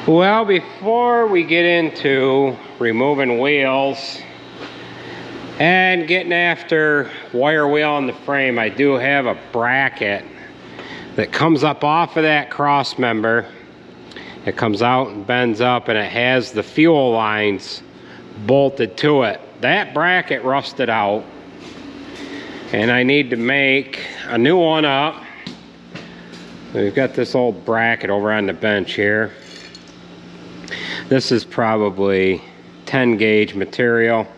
Well, before we get into removing wheels and getting after wire wheel in the frame, I do have a bracket that comes up off of that cross member. It comes out and bends up, and it has the fuel lines bolted to it. That bracket rusted out, and I need to make a new one up. We've got this old bracket over on the bench here. This is probably 10 gauge material.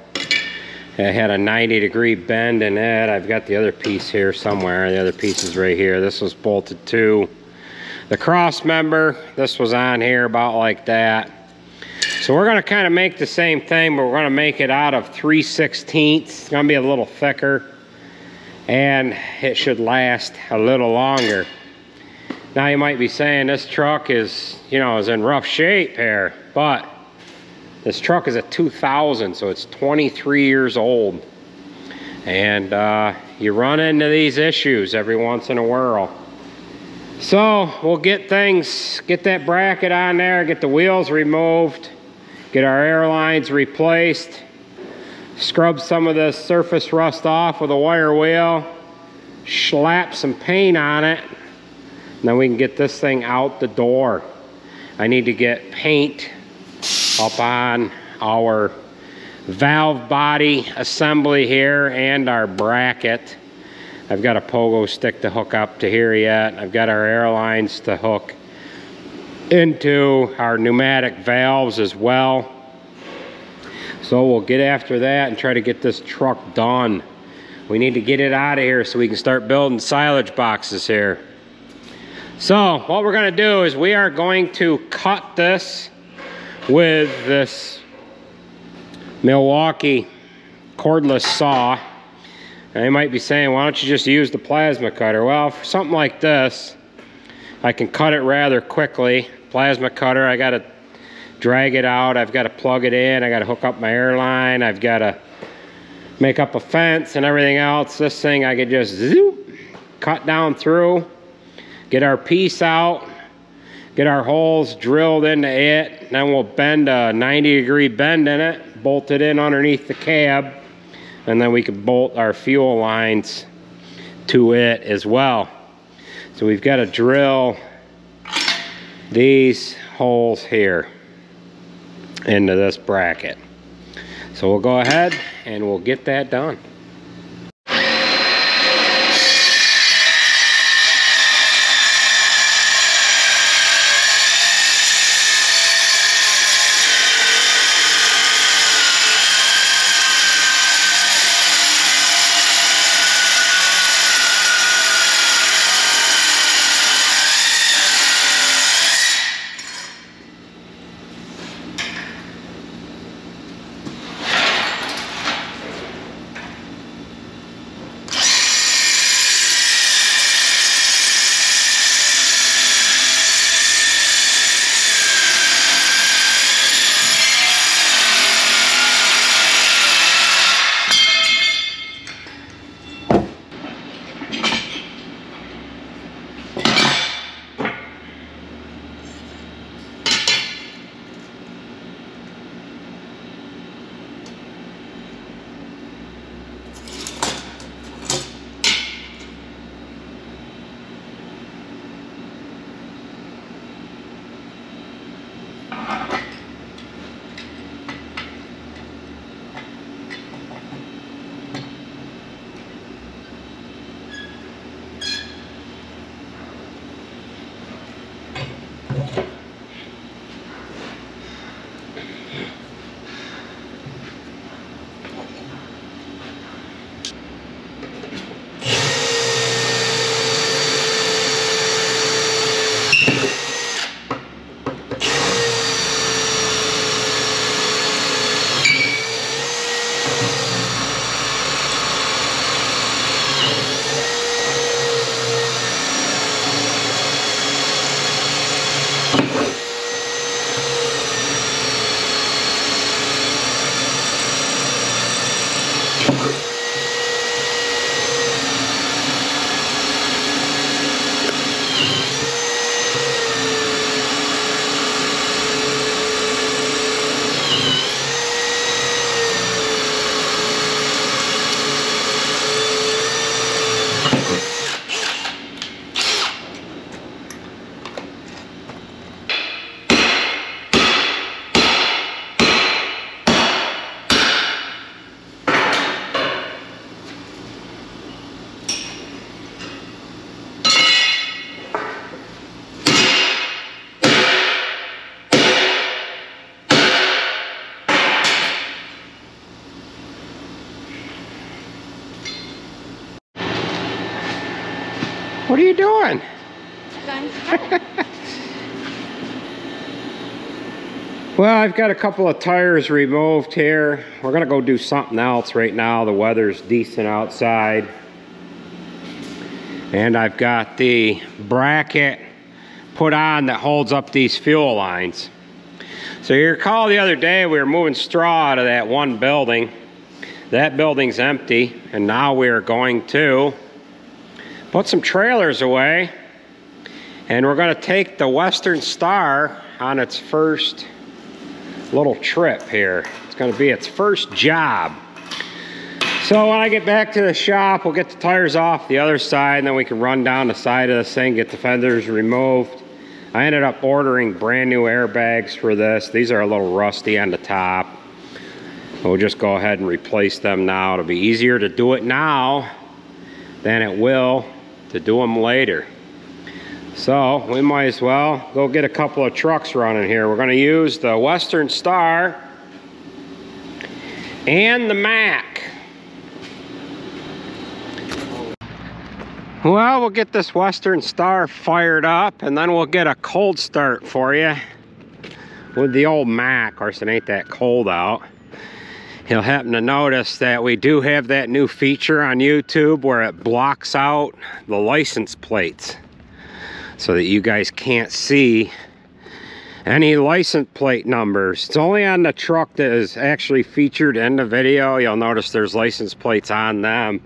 It had a 90-degree bend in it. I've got the other piece here somewhere. The other piece is right here. This was bolted to the cross member. This was on here about like that. So we're gonna kind of make the same thing, but we're gonna make it out of 3/16. It's gonna be a little thicker, and it should last a little longer. Now you might be saying this truck is, is in rough shape here, but this truck is a 2000, so it's 23 years old. And you run into these issues every once in a while. So we'll get that bracket on there, get the wheels removed, get our air lines replaced, scrub some of the surface rust off with a wire wheel, slap some paint on it, and then we can get this thing out the door. I need to get paint up on our valve body assembly here and our bracket. I've got a pogo stick to hook up to here yet. I've got our air lines to hook into our pneumatic valves as well. So we'll get after that and try to get this truck done. We need to get it out of here so we can start building silage boxes here. So what we're going to do is we are going to cut this with this Milwaukee cordless saw. Now you might be saying, why don't you just use the plasma cutter? Well, for something like this, I can cut it rather quickly. Plasma cutter, I got to drag it out. I've got to plug it in. I got to hook up my air line. I've got to make up a fence and everything else. This thing I could just zoop, cut down through, get our piece out, get our holes drilled into it, then we'll bend a 90-degree bend in it, bolt it in underneath the cab, and then we can bolt our fuel lines to it as well. So we've got to drill these holes here into this bracket. So we'll go ahead and we'll get that done. What are you doing? Well, I've got a couple of tires removed here. We're gonna go do something else right now. The weather's decent outside. And I've got the bracket put on that holds up these fuel lines. So you recall the other day we were moving straw out of that one building. That building's empty, and now we are going to put some trailers away, and we're gonna take the Western Star on its first little trip here. It's gonna be its first job. So when I get back to the shop, we'll get the tires off the other side, and then we can run down the side of this thing, get the fenders removed. I ended up ordering brand new airbags for this. These are a little rusty on the top. We'll just go ahead and replace them now. It'll be easier to do it now than it will to do them later. So we might as well go get a couple of trucks running here. We're gonna use the Western Star and the Mack. Well, we'll get this Western Star fired up, and then we'll get a cold start for you with the old Mack. Of course, it ain't that cold out. You'll happen to notice that we do have that new feature on YouTube where it blocks out the license plates so that you guys can't see any license plate numbers. It's only on the truck that is actually featured in the video. You'll notice there's license plates on them,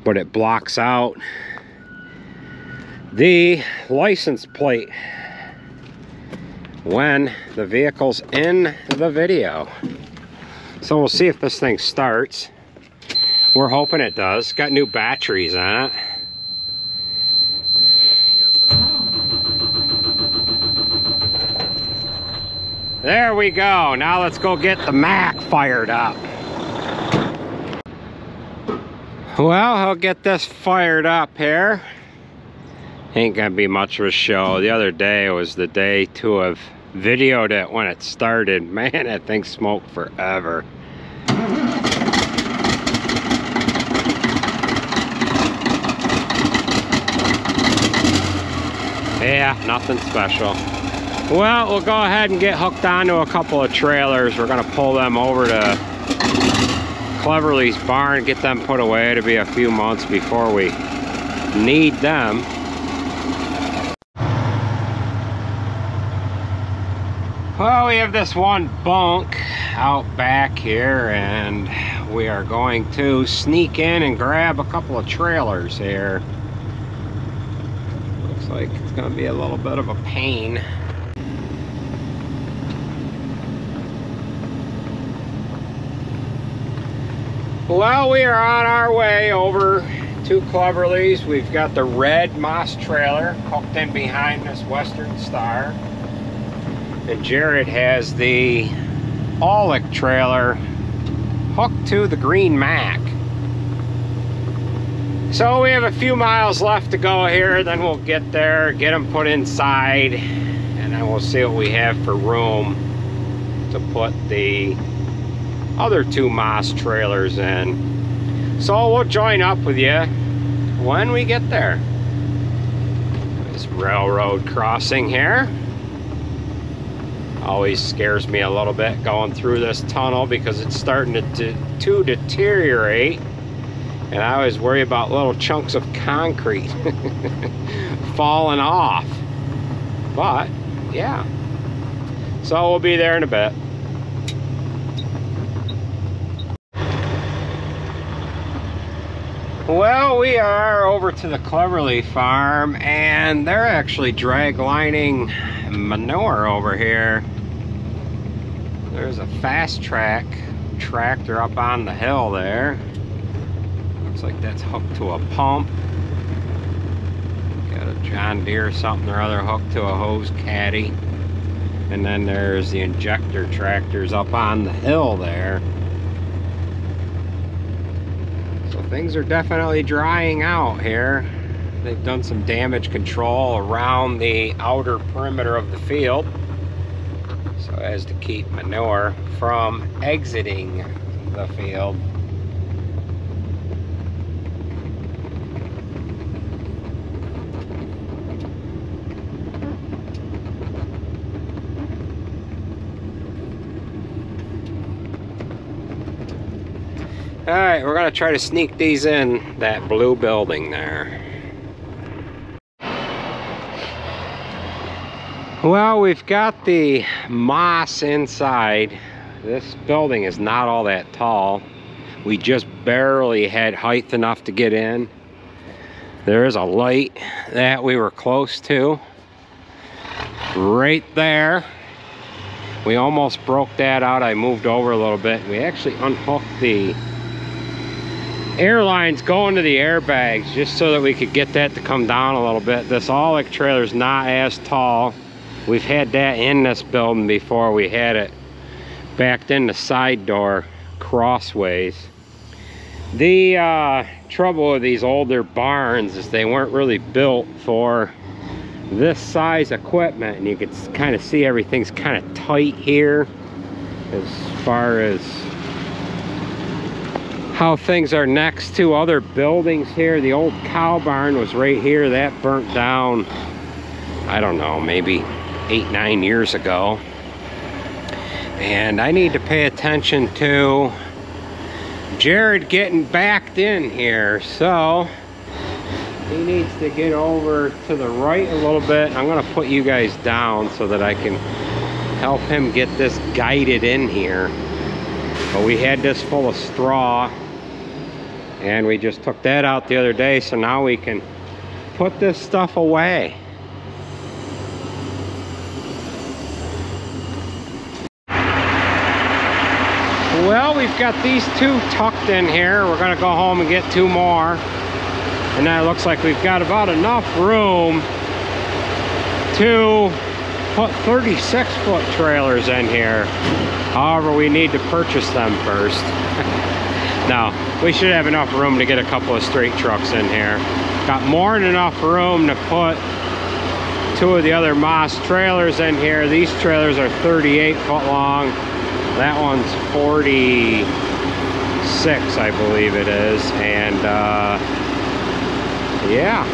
but it blocks out the license plate when the vehicle's in the video. So we'll see if this thing starts. We're hoping it does. Got new batteries on it. There we go. Now let's go get the Mack fired up. Well, I'll get this fired up here. Ain't gonna be much of a show. The other day was the day to have videoed it when it started. Man, that thing smoked forever. Yeah, nothing special. Well, we'll go ahead and get hooked onto a couple of trailers. We're gonna pull them over to Cleverly's barn, get them put away. It'll be a few months before we need them. Well, we have this one bunk out back here, and we are going to sneak in and grab a couple of trailers here. Looks like it's going to be a little bit of a pain. Well, we are on our way over to Cleverly's. We've got the red Moss trailer hooked in behind this Western Star. And Jared has the Aulick trailer hooked to the green Mack. So we have a few miles left to go here, then we'll get there, get them put inside, and then we'll see what we have for room to put the other two Moss trailers in. So we'll join up with you when we get there. This railroad crossing here always scares me a little bit going through this tunnel because it's starting to deteriorate, and I always worry about little chunks of concrete falling off. But yeah, so we'll be there in a bit. Well, we are over to the Cleverly farm, and they're actually drag lining manure over here. There's a Fast Track tractor up on the hill there. Looks like that's hooked to a pump. Got a John Deere something or other hooked to a hose caddy. And then there's the injector tractors up on the hill there. So things are definitely drying out here. They've done some damage control around the outer perimeter of the field, so as to keep manure from exiting the field. Alright, we're gonna try to sneak these in that blue building there. Well, we've got the moss inside. This building is not all that tall. We just barely had height enough to get in. There is a light that we were close to. Right there. We almost broke that out. I moved over a little bit. We actually unhooked the air lines going to the airbags just so that we could get that to come down a little bit. This Aulick trailer is not as tall. We've had that in this building before. We had it backed in the side door crossways. The trouble with these older barns is they weren't really built for this size equipment, and you can kind of see everything's kind of tight here as far as how things are next to other buildings here. The old cow barn was right here. That burnt down, I don't know, maybe 8-9 years ago. And I need to pay attention to Jared getting backed in here, so he needs to get over to the right a little bit. I'm gonna put you guys down so that I can help him get this guided in here. But we had this full of straw, and we just took that out the other day, so now we can put this stuff away. Well, we've got these two tucked in here. We're gonna go home and get 2 more. And that looks like we've got about enough room to put 36-foot trailers in here. However, we need to purchase them first. No, we should have enough room to get a couple of straight trucks in here. Got more than enough room to put 2 of the other Moss trailers in here. These trailers are 38 foot long. That one's 46, I believe it is. And yeah,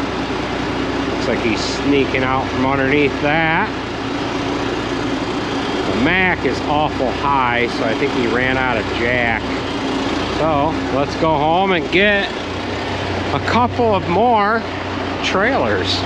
looks like he's sneaking out from underneath that. The Mack is awful high, so I think he ran out of jack. So let's go home and get a couple of more trailers.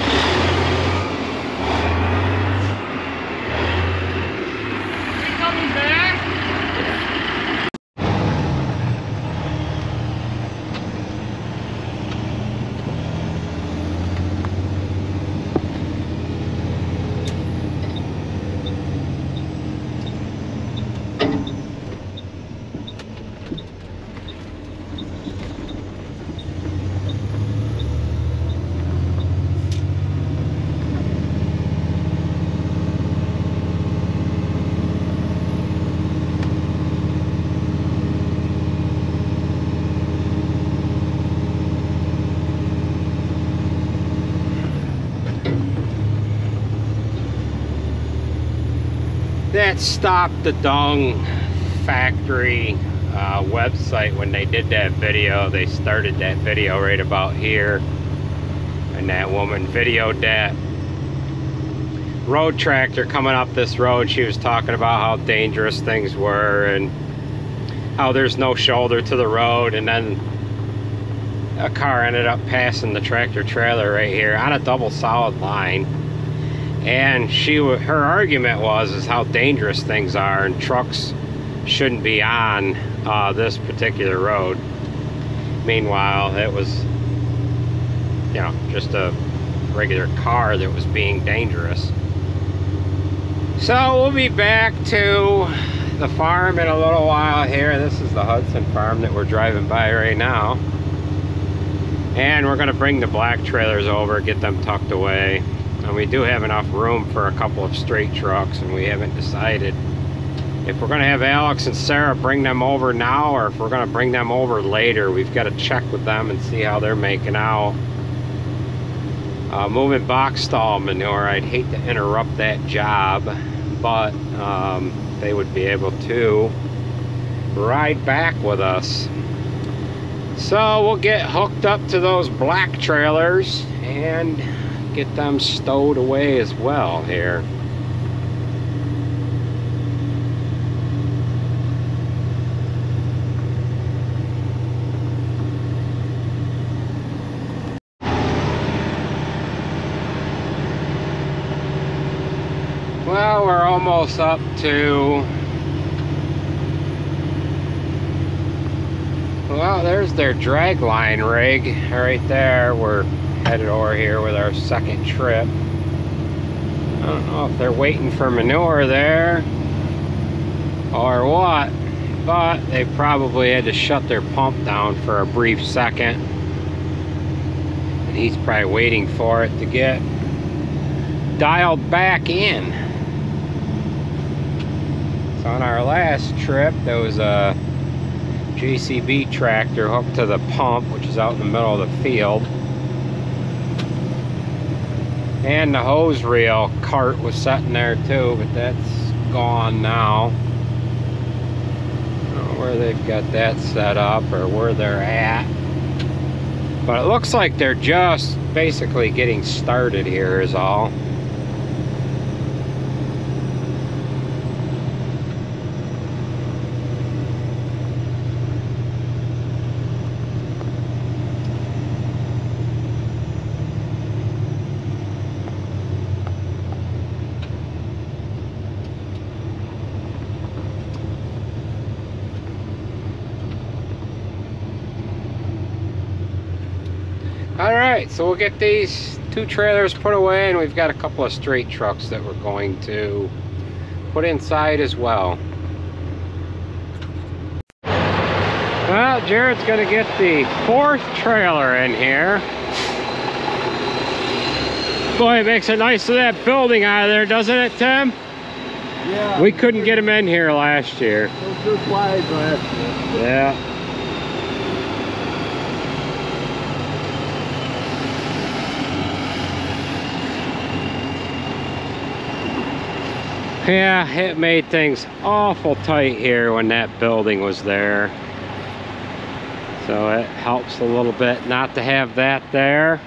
That Stop the Dung Factory website, when they did that video, they started that video right about here, and that woman videoed that road tractor coming up this road. She was talking about how dangerous things were and how there's no shoulder to the road, and then a car ended up passing the tractor trailer right here on a double solid line. And her argument was how dangerous things are, and trucks shouldn't be on this particular road. Meanwhile, it was, you know, just a regular car that was being dangerous. So we'll be back to the farm in a little while here. This is the Hudson farm that we're driving by right now. And we're gonna bring the black trailers over, get them tucked away. And we do have enough room for a couple of straight trucks, and we haven't decided if we're going to have Alex and Sarah bring them over now or if we're going to bring them over later. We've got to check with them and see how they're making out. Moving box stall manure, I'd hate to interrupt that job, but they would be able to ride back with us. So we'll get hooked up to those black trailers and get them stowed away as well here. Well, we're almost up to... Well, there's their drag line rig right there. We're headed over here with our second trip. I don't know if they're waiting for manure there or what, but they probably had to shut their pump down for a brief second. And he's probably waiting for it to get dialed back in. So on our last trip, there was a JCB tractor hooked to the pump, which is out in the middle of the field. And the hose reel cart was sitting there too, but that's gone now. I don't know where they've got that set up or where they're at. But it looks like they're just basically getting started here is all. Alright, so we'll get these two trailers put away, and we've got a couple of straight trucks that we're going to put inside as well. Well, Jared's going to get the fourth trailer in here. Boy, it makes it nice to that building out of there, doesn't it, Tim? Yeah. We couldn't get them in here last year. It was just wide last year. Yeah. Yeah, it made things awful tight here when that building was there. So it helps a little bit not to have that there.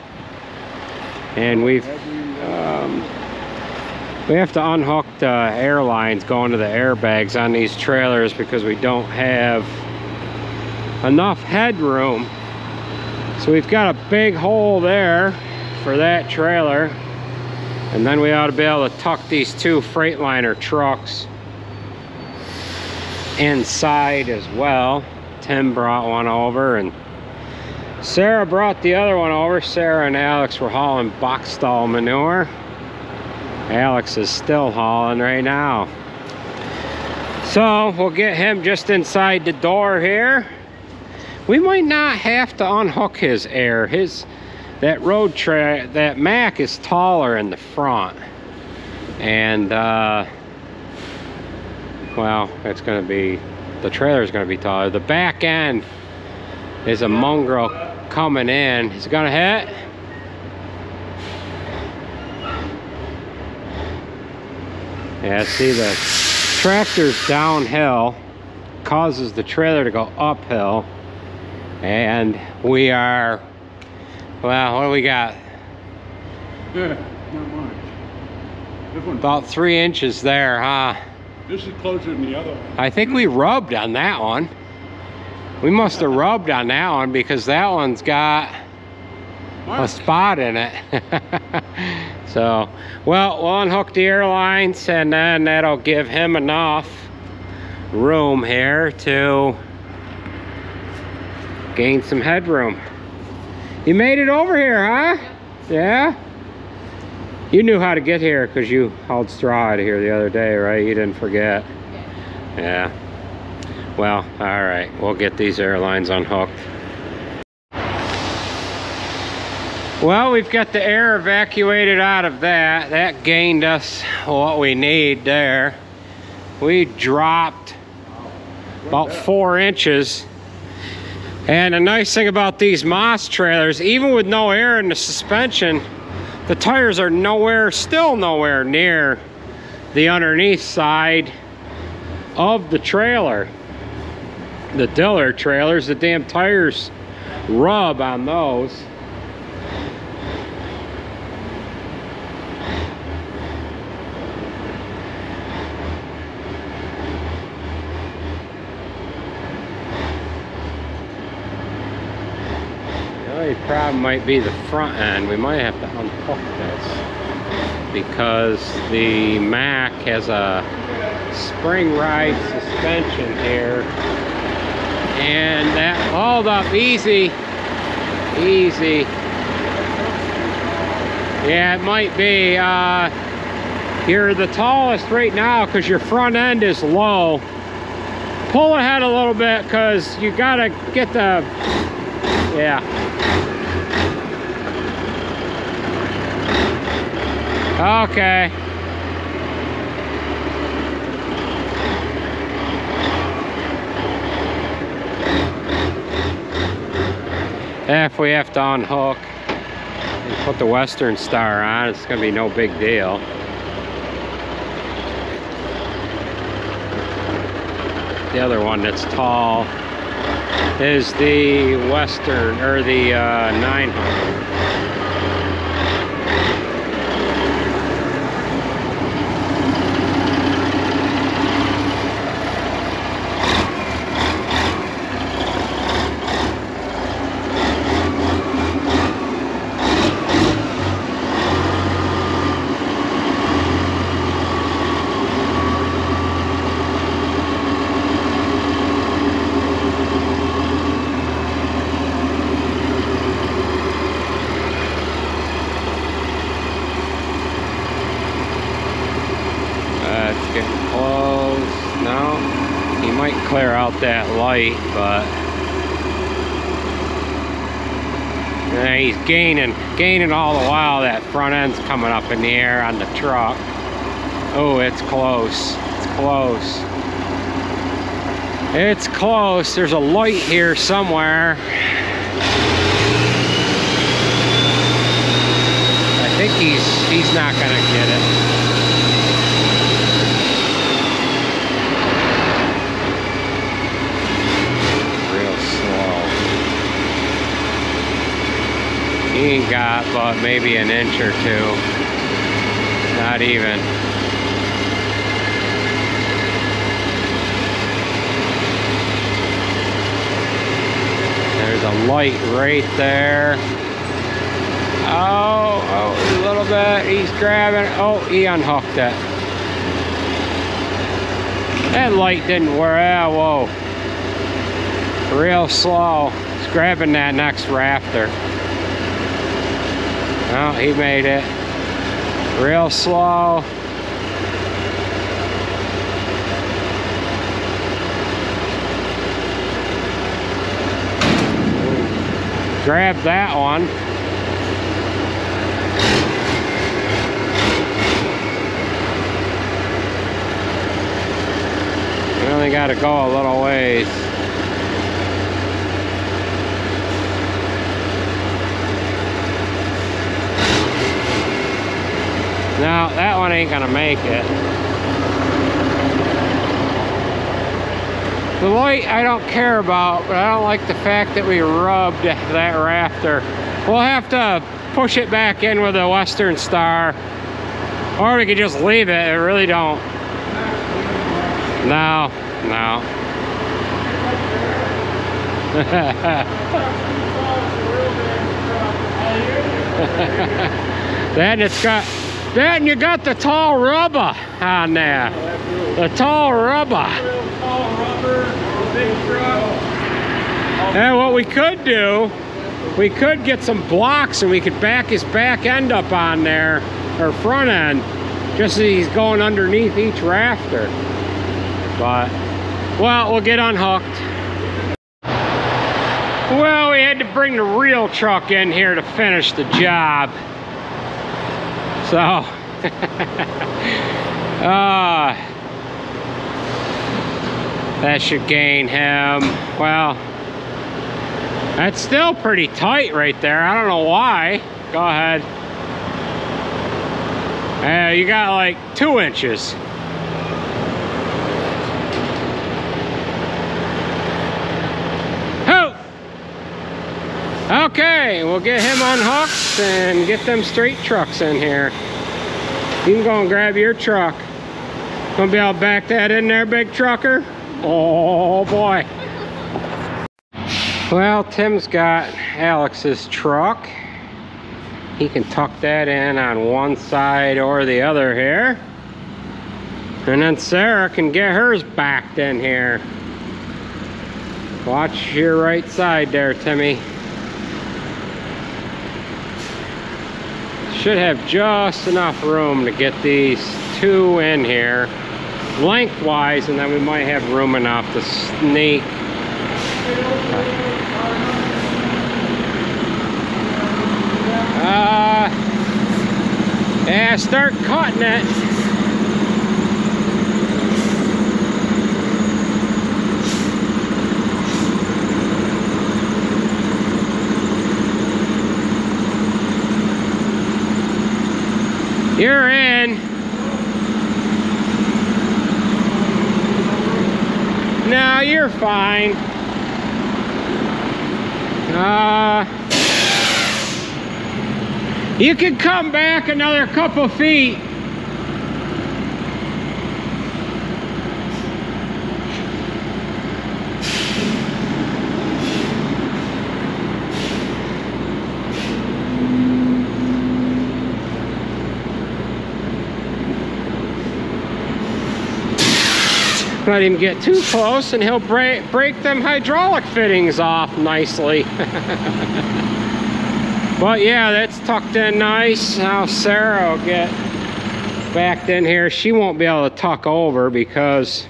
And we have to unhook the air lines going to the airbags on these trailers because we don't have enough headroom. So we've got a big hole there for that trailer. And then we ought to be able to tuck these two Freightliner trucks inside as well. Tim brought one over and Sarah brought the other one over. Sarah and Alex were hauling box stall manure. Alex is still hauling right now. So we'll get him just inside the door here. We might not have to unhook his air. That road tray, that Mack is taller in the front. And, well, it's going to be, the trailer's going to be taller. The back end is a mongrel coming in. Is it going to hit? Yeah, see, the tractor's downhill, causes the trailer to go uphill. And we are... Well, what do we got? Yeah, not much. This one's About 3 inches there, huh? This is closer than the other one. I think we rubbed on that one. We must have rubbed on that one because that one's got a spot in it. So, well, we'll unhook the airlines and then that'll give him enough room here to gain some headroom. You made it over here, huh? Yeah? You knew how to get here because you hauled straw out of here the other day, right? You didn't forget. Yeah. Well, all right. We'll get these airlines unhooked. Well, we've got the air evacuated out of that. That gained us what we need there. We dropped about 4 inches. And the nice thing about these Moss trailers, even with no air in the suspension, the tires are still nowhere near the underneath side of the trailer. The Diller trailers, the damn tires rub on those. The only problem might be the front end. We might have to unhook this. because the Mack has a spring ride suspension here. And that, hold up, easy, easy. Yeah, it might be. You're the tallest right now because your front end is low. Pull ahead a little bit because you gotta get the, yeah. Okay. If we have to unhook and put the Western Star on, it's gonna be no big deal. The other one that's tall is the Western, or the 900. Getting close. No, he might clear out that light, but yeah, he's gaining all the while. That front end's coming up in the air on the truck. Oh, it's close. It's close. It's close. There's a light here somewhere. I think he's not gonna get it. He ain't got but maybe an inch or two. Not even. There's a light right there. Oh, a little bit. He's grabbing. Oh, he unhooked it. That light didn't work. Ah, whoa. Real slow. He's grabbing that next rafter. Oh, he made it. Real slow. Grab that one. We only got to go a little ways. No, that one ain't gonna make it. The light I don't care about, but I don't like the fact that we rubbed that rafter. We'll have to push it back in with a Western Star, or we could just leave it. I really don't. No, no. Then it's got. Then you got the tall rubber on there. The tall rubber. And what we could do, we could get some blocks and we could back his back end up on there, or front end, just as he's going underneath each rafter. But, well, we'll get unhooked. Well, we had to bring the real truck in here to finish the job. So, that should gain him. Well, that's still pretty tight right there. I don't know why. Go ahead. You got like 2 inches. Okay, we'll get him unhooked and get them straight trucks in here. You can go and grab your truck. Gonna be able to back that in there, big trucker? Oh boy. Well, Tim's got Alex's truck. he can tuck that in on one side or the other here. And then Sarah can get hers backed in here. Watch your right side there, Timmy. Should have just enough room to get these two in here lengthwise, and then we might have room enough to sneak. Yeah, start cutting it. You're in. No, you're fine. You can come back another couple feet. Let him get too close and he'll break them hydraulic fittings off nicely. But yeah, that's tucked in nice. Now Sarah will get backed in here. She won't be able to tuck over because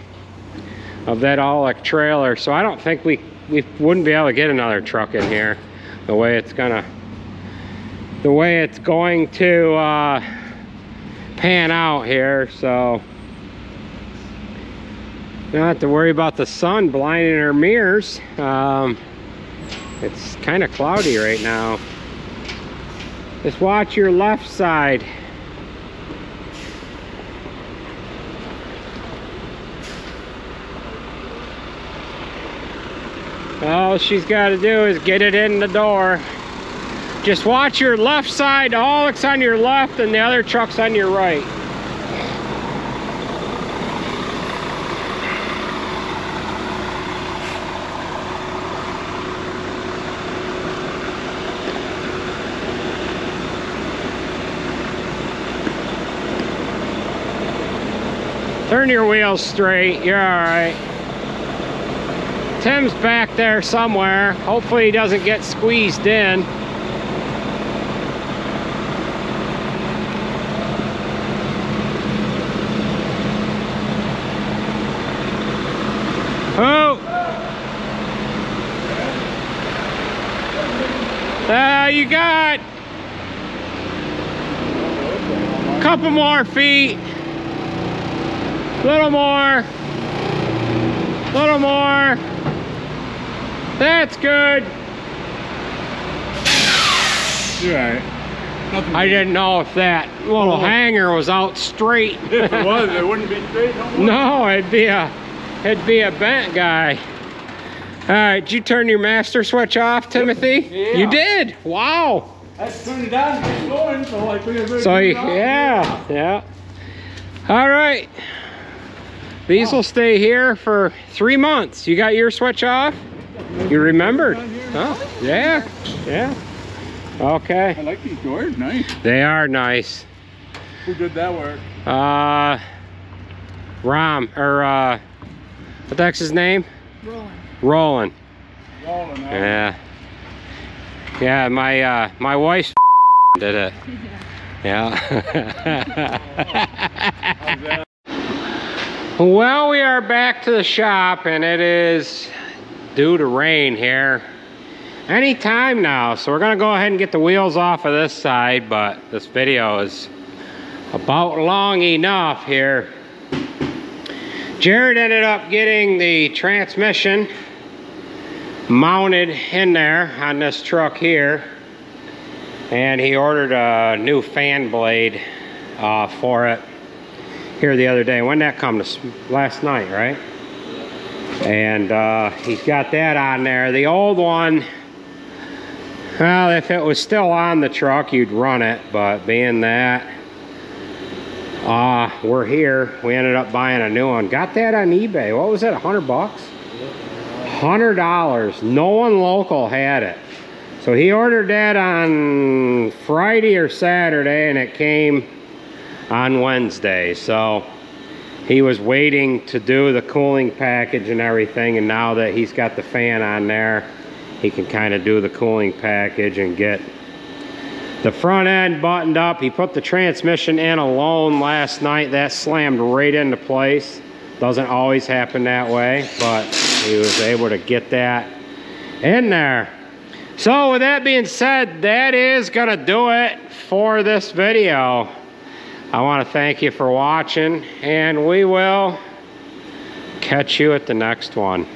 of that Aulick trailer. So I don't think we wouldn't be able to get another truck in here the way it's going to pan out here. So don't have to worry about the sun blinding our mirrors. It's kind of cloudy right now. Just watch your left side. All she's got to do is get it in the door. Just watch your left side. The Aulick's on your left and the other truck's on your right. Turn your wheels straight, you're all right. Tim's back there somewhere. Hopefully he doesn't get squeezed in. Oh! You got a couple more feet. Little more. Little more. That's good. You're right. I didn't know if that little hanger was out straight. If it was, it wouldn't be straight no more. No, it'd be a bent guy. All right, did you turn your master switch off, Timothy? Yeah. You did. Wow. I turned it on and it's going, so I figured. So yeah. All right. These will stay here for 3 months. You got your switch off? You remembered? Oh, yeah. Okay. I like these doors, nice. They are nice. Who did that work? Rom, or what the heck's his name? Roland. Yeah. Yeah, my wife did it. Yeah. Well, we are back to the shop and it is due to rain here any time now. So we're gonna go ahead and get the wheels off of this side, but this video is about long enough here. Jared ended up getting the transmission mounted in there on this truck here, and he ordered a new fan blade for it here the other day. When that come? Last night, right? And he's got that on there. The old one, well, if it was still on the truck, you'd run it, but being that we're here, we ended up buying a new one. Got that on eBay. What was it, $100 bucks? $100. No one local had it. So he ordered that on Friday or Saturday, and it came on Wednesday. So he was waiting to do the cooling package and everything, and now that he's got the fan on there, he can kind of do the cooling package and get the front end buttoned up. He put the transmission in alone last night. That slammed right into place. Doesn't always happen that way, but he was able to get that in there. So with that being said, that is gonna do it for this video. I want to thank you for watching, and we will catch you at the next one.